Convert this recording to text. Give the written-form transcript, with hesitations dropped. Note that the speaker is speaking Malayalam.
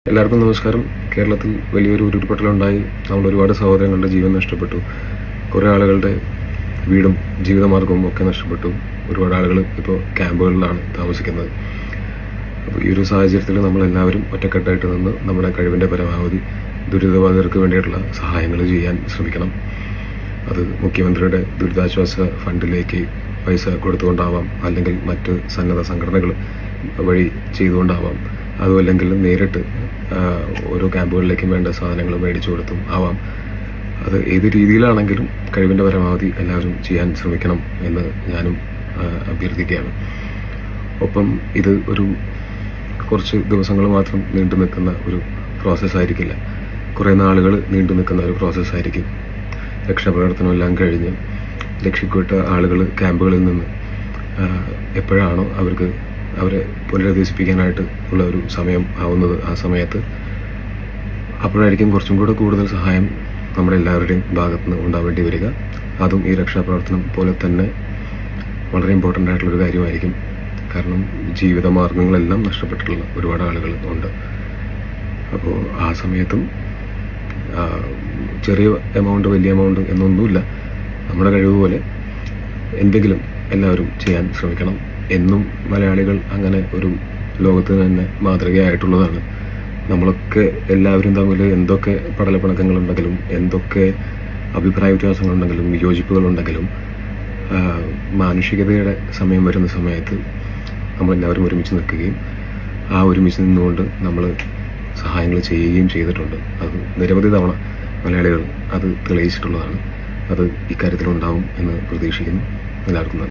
എല്ലാവർക്കും നമസ്കാരം. കേരളത്തിൽ വലിയൊരു ഉരുൾപൊട്ടലുണ്ടായി. നമ്മൾ ഒരുപാട് സഹോദരങ്ങളുടെ ജീവൻ നഷ്ടപ്പെട്ടു. കുറേ ആളുകളുടെ വീടും ജീവിതമാർഗവും ഒക്കെ നഷ്ടപ്പെട്ടു. ഒരുപാട് ആളുകൾ ഇപ്പോൾ ക്യാമ്പുകളിലാണ് താമസിക്കുന്നത്. അപ്പോൾ ഈ ഒരു സാഹചര്യത്തിൽ നമ്മളെല്ലാവരും ഒറ്റക്കെട്ടായിട്ട് നിന്ന് നമ്മുടെ കഴിവിൻ്റെ പരമാവധി ദുരിതബാധിതർക്ക് വേണ്ടിയിട്ടുള്ള സഹായങ്ങൾ ചെയ്യാൻ ശ്രമിക്കണം. അത് മുഖ്യമന്ത്രിയുടെ ദുരിതാശ്വാസ ഫണ്ടിലേക്ക് പൈസ കൊടുത്തുകൊണ്ടാവാം, അല്ലെങ്കിൽ മറ്റ് സന്നദ്ധ സംഘടനകൾ വഴി ചെയ്തുകൊണ്ടാവാം, അതുമല്ലെങ്കിൽ നേരിട്ട് ഓരോ ക്യാമ്പുകളിലേക്കും വേണ്ട സാധനങ്ങൾ മേടിച്ചു കൊടുത്തും ആവാം. അത് ഏത് രീതിയിലാണെങ്കിലും കഴിവിൻ്റെ പരമാവധി എല്ലാവരും ചെയ്യാൻ ശ്രമിക്കണം എന്ന് ഞാനും അഭ്യർത്ഥിക്കുകയാണ്. ഒപ്പം ഇത് ഒരു കുറച്ച് ദിവസങ്ങൾ മാത്രം നീണ്ടു നിൽക്കുന്ന ഒരു പ്രോസസ്സായിരിക്കില്ല, കുറേ നാളുകൾ നീണ്ടു നിൽക്കുന്ന ഒരു പ്രോസസ്സായിരിക്കും. രക്ഷാപ്രവർത്തനം എല്ലാം കഴിഞ്ഞ് രക്ഷപ്പെട്ട ആളുകൾ ക്യാമ്പുകളിൽ നിന്ന് എപ്പോഴാണോ അവരെ പുനരധിവസിപ്പിക്കാനായിട്ട് ഉള്ള ഒരു സമയം ആവുന്നത്, ആ സമയത്ത് അപ്പോഴായിരിക്കും കുറച്ചും കൂടെ കൂടുതൽ സഹായം നമ്മുടെ എല്ലാവരുടെയും ഭാഗത്ത് നിന്ന് ഉണ്ടാവേണ്ടി വരിക. അതും ഈ രക്ഷാപ്രവർത്തനം പോലെ തന്നെ വളരെ ഇമ്പോർട്ടൻ്റ് ആയിട്ടുള്ളൊരു കാര്യമായിരിക്കും. കാരണം ജീവിതമാർഗങ്ങളെല്ലാം നഷ്ടപ്പെട്ടിട്ടുള്ള ഒരുപാട് ആളുകൾ ഉണ്ട്. അപ്പോൾ ആ സമയത്തും ചെറിയ എമൗണ്ട് വലിയ എമൗണ്ട് എന്നൊന്നുമില്ല, നമ്മുടെ കഴിവ് പോലെ എന്തെങ്കിലും എല്ലാവരും ചെയ്യാൻ ശ്രമിക്കണം. എന്നും മലയാളികൾ അങ്ങനെ ഒരു ലോകത്തിന് തന്നെ മാതൃകയായിട്ടുള്ളതാണ്. നമ്മളൊക്കെ എല്ലാവരും തമ്മിൽ എന്തൊക്കെ പടലപ്പിണക്കങ്ങളുണ്ടെങ്കിലും, എന്തൊക്കെ അഭിപ്രായ വ്യത്യാസങ്ങളുണ്ടെങ്കിലും, വിയോജിപ്പുകളുണ്ടെങ്കിലും, മാനുഷികതയുടെ സമയം വരുന്ന സമയത്ത് നമ്മളെല്ലാവരും ഒരുമിച്ച് നിൽക്കുകയും ആ ഒരുമിച്ച് നിന്നുകൊണ്ട് നമ്മൾ സഹായങ്ങൾ ചെയ്യുകയും ചെയ്തിട്ടുണ്ട്. അത് നിരവധി തവണ മലയാളികൾ അത് തെളിയിച്ചിട്ടുള്ളതാണ്. അത് ഇക്കാര്യത്തിലുണ്ടാവും എന്ന് പ്രതീക്ഷിക്കുന്നു. എല്ലാവർക്കും നന്ദി.